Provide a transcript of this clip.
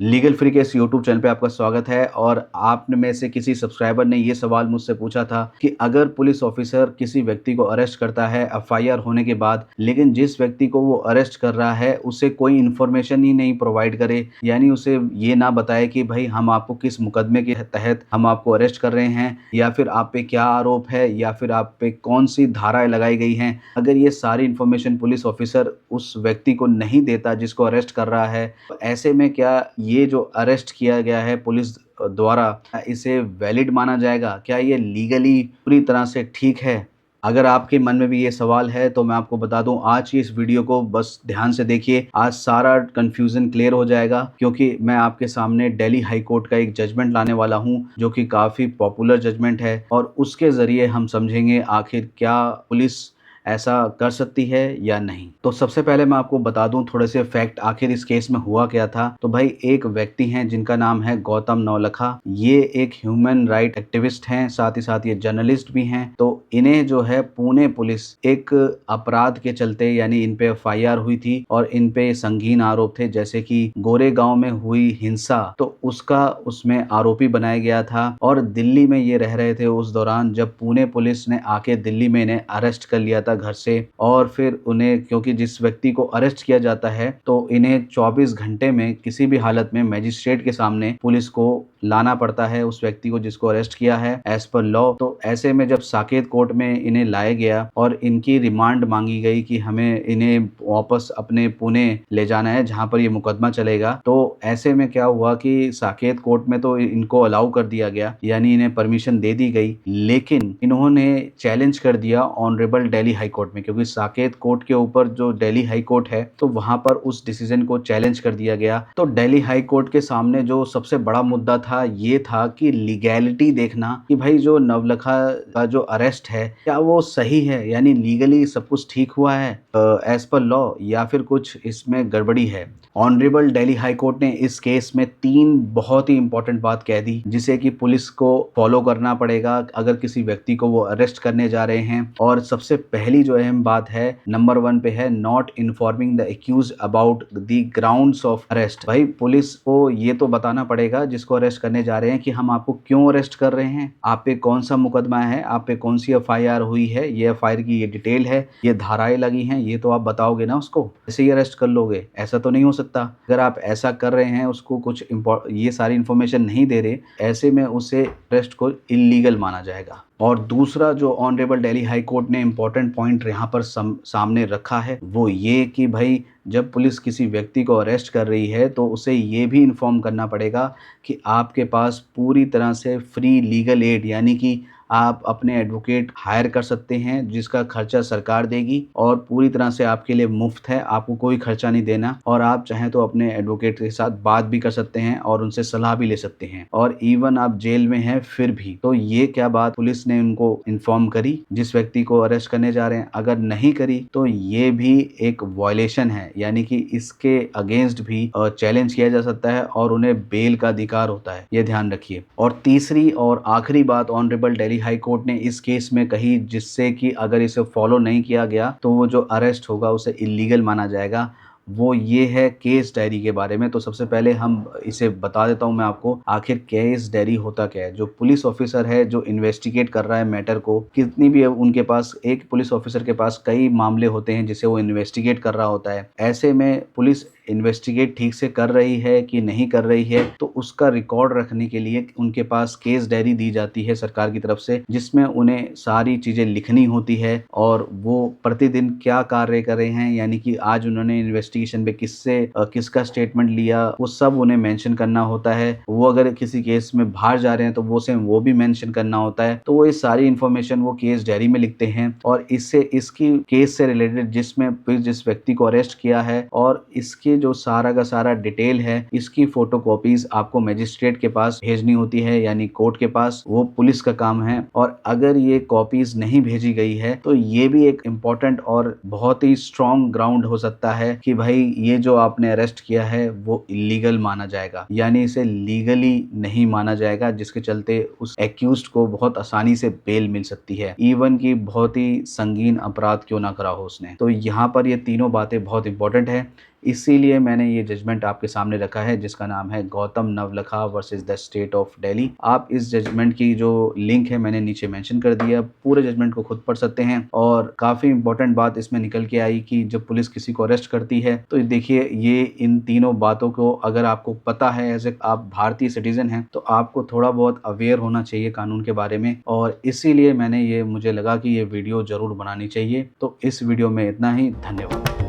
Legal free के इस YouTube channel पे आपका स्वागत है। और आप में से किसी सब्सक्राइबर ने ये सवाल मुझसे पूछा था कि अगर पुलिस ऑफिसर किसी व्यक्ति को अरेस्ट करता है एफआईआर होने के बाद, लेकिन जिस व्यक्ति को वो अरेस्ट कर रहा है उसे कोई इन्फॉर्मेशन ही नहीं प्रोवाइड करे, यानी उसे ये ना बताए कि भाई हम आपको किस मुकदमे के तहत हम आपको अरेस्ट कर रहे हैं, या फिर आप पे क्या आरोप है, या फिर आप पे कौन सी धाराएं लगाई गई हैं। अगर ये सारी इन्फॉर्मेशन पुलिस ऑफिसर उस व्यक्ति को नहीं देता जिसको अरेस्ट कर रहा है, तो ऐसे में क्या ये जो अरेस्ट किया गया है पुलिस द्वारा, इसे वैलिड माना जाएगा? क्या ये लीगली पूरी तरह से ठीक है? अगर आपके मन में भी ये सवाल है तो मैं आपको बता दूं, आज की इस वीडियो को बस ध्यान से देखिए। आज सारा कंफ्यूजन क्लियर हो जाएगा, क्योंकि मैं आपके सामने दिल्ली हाई कोर्ट का एक जजमेंट लाने वाला हूं जो कि काफ़ी पॉपुलर जजमेंट है, और उसके ज़रिए हम समझेंगे आखिर क्या पुलिस ऐसा कर सकती है या नहीं। तो सबसे पहले मैं आपको बता दूं थोड़े से फैक्ट, आखिर इस केस में हुआ क्या था। तो भाई, एक व्यक्ति हैं जिनका नाम है गौतम नवलखा। ये एक ह्यूमन राइट एक्टिविस्ट हैं, साथ ही साथ ये जर्नलिस्ट भी हैं। तो इन्हें जो है पुणे पुलिस एक अपराध के चलते, यानी इन पे एफआईआर हुई थी और इन पे संगीन आरोप थे, जैसे कि गोरेगांव में हुई हिंसा, तो उसका उसमें आरोपी बनाया गया था। और दिल्ली में ये रह रहे थे उस दौरान जब पुणे पुलिस ने आके दिल्ली में इन्हें अरेस्ट कर लिया था घर से। और फिर उन्हें, क्योंकि जिस व्यक्ति को अरेस्ट किया जाता है तो इन्हें 24 घंटे में किसी भी हालत में मजिस्ट्रेट के सामने पुलिस को लाना पड़ता है, उस व्यक्ति को जिसको अरेस्ट किया है एज पर लॉ। तो ऐसे में जब साकेत कोर्ट में इन्हें लाया गया और इनकी रिमांड मांगी गई कि हमें इन्हें वापस अपने पुणे ले जाना है जहां पर ये मुकदमा चलेगा, तो ऐसे में क्या हुआ कि साकेत कोर्ट में तो इनको अलाउ कर दिया गया, यानी इन्हें परमिशन दे दी गई। लेकिन इन्होंने चैलेंज कर दिया ऑनरेबल दिल्ली हाई कोर्ट में, क्योंकि साकेत कोर्ट के ऊपर जो दिल्ली हाई कोर्ट है तो वहां पर उस डिसीजन को चैलेंज कर दिया गया। तो दिल्ली हाई कोर्ट के सामने जो सबसे बड़ा मुद्दा था ये था कि लीगैलिटी देखना, कि भाई जो नवलखा का जो अरेस्ट है क्या वो सही है, यानी लीगली सब कुछ ठीक हुआ है एज पर लॉ, या फिर कुछ इसमें गड़बड़ी है। ऑनरेबल दिल्ली हाई कोर्ट ने इस केस में 3 बहुत ही इंपॉर्टेंट बात कह दी, जिसे कि पुलिस को फॉलो करना पड़ेगा अगर किसी व्यक्ति को वो अरेस्ट करने जा रहे हैं। और सबसे पहली जो अहम बात है, नंबर 1 पे है, not informing the accused about the grounds of arrest. भाई, पुलिस को ये तो बताना पड़ेगा जिसको अरेस्ट करने जा रहे हैं कि हम आपको क्यों अरेस्ट कर रहे हैं, आप पे कौन सा मुकदमा है, आप पे कौन सी एफआईआर हुई है, ये एफआईआर की ये डिटेल है, ये धाराएं लगी हैं, ये तो आप बताओगे ना उसको, ऐसे ही अरेस्ट कर लोगे? ऐसा तो नहीं हो सकता। अगर आप ऐसा कर रहे हैं, उसको कुछ ये सारी इंफॉर्मेशन नहीं दे रहे, ऐसे में उसे अरेस्ट को इलीगल माना जाएगा। और दूसरा जो ऑनरेबल दिल्ली हाई कोर्ट ने इम्पोर्टेंट पॉइंट यहाँ पर सामने रखा है वो ये कि भाई, जब पुलिस किसी व्यक्ति को अरेस्ट कर रही है तो उसे ये भी इन्फॉर्म करना पड़ेगा कि आपके पास पूरी तरह से फ्री लीगल एड, यानी कि आप अपने एडवोकेट हायर कर सकते हैं जिसका खर्चा सरकार देगी, और पूरी तरह से आपके लिए मुफ्त है, आपको कोई खर्चा नहीं देना। और आप चाहें तो अपने एडवोकेट के साथ बात भी कर सकते हैं और उनसे सलाह भी ले सकते हैं, और इवन आप जेल में हैं फिर भी। तो ये क्या बात पुलिस ने उनको इन्फॉर्म करी जिस व्यक्ति को अरेस्ट करने जा रहे हैं? अगर नहीं करी तो ये भी एक वायलेशन है, यानी कि इसके अगेंस्ट भी चैलेंज किया जा सकता है और उन्हें बेल का अधिकार होता है, ये ध्यान रखिए। और तीसरी और आखिरी बात ऑनरेबल दिल्ली हाई कोर्ट ने इस केस में कही, जिससे कि अगर इसे फॉलो नहीं किया गया तो वो जो अरेस्ट होगा उसे इलीगल माना जाएगा, वो ये है केस डायरी के बारे में। तो सबसे पहले हम इसे बता देता हूं मैं आपको, आखिर केस डायरी होता क्या है। जो पुलिस ऑफिसर है जो इन्वेस्टिगेट कर रहा है मैटर को, कितनी भी उनके पास, एक पुलिस ऑफिसर के पास कई मामले होते हैं जिसे वो इन्वेस्टिगेट कर रहा होता है। ऐसे में पुलिस इन्वेस्टिगेट ठीक से कर रही है कि नहीं कर रही है, तो उसका रिकॉर्ड रखने के लिए उनके पास केस डायरी दी जाती है सरकार की तरफ से, जिसमें उन्हें सारी चीजें लिखनी होती है और वो प्रतिदिन क्या कार्य कर रहे हैं, यानी कि आज उन्होंने इन्वेस्टिगेशन पे किसका स्टेटमेंट लिया, वो सब उन्हें मेंशन करना होता है। वो अगर किसी केस में बाहर जा रहे हैं तो वो भी मेंशन करना होता है। तो वो ये सारी इन्फॉर्मेशन वो केस डायरी में लिखते हैं, और इसकी केस से रिलेटेड जिसमें जिस व्यक्ति को अरेस्ट किया है और इसके जो सारा का सारा डिटेल है, इसकी फोटोकॉपीज आपको मजिस्ट्रेट के पास भेजनी होती है, यानी कोर्ट के पास। वो पुलिस का काम है। और अगर ये कॉपीज नहीं भेजी गई है तो ये भी एक इम्पोर्टेंट और बहुत ही स्ट्रॉन्ग ग्राउंड हो सकता है कि भाई ये जो आपने अरेस्ट किया है वो इलीगल माना जाएगा, यानी इसे लीगली नहीं माना जाएगा, जिसके चलते उस एक्यूज्ड को बहुत आसानी से बेल मिल सकती है, इवन की बहुत ही संगीन अपराध क्यों ना करा हो उसने। तो यहाँ पर ये तीनों बातें बहुत इंपॉर्टेंट है। इसीलिए मैंने ये जजमेंट आपके सामने रखा है, जिसका नाम है Gautam Navlakha versus the state of Delhi. आप इस जजमेंट की जो लिंक है मैंने नीचे मेंशन कर दिया, पूरे जजमेंट को खुद पढ़ सकते हैं। और काफ़ी इंपॉर्टेंट बात इसमें निकल के आई कि जब पुलिस किसी को अरेस्ट करती है तो देखिए ये इन तीनों बातों को अगर आपको पता है, एज ए आप भारतीय सिटीजन हैं, तो आपको थोड़ा बहुत अवेयर होना चाहिए कानून के बारे में। और इसीलिए मुझे लगा कि ये वीडियो ज़रूर बनानी चाहिए। तो इस वीडियो में इतना ही। धन्यवाद।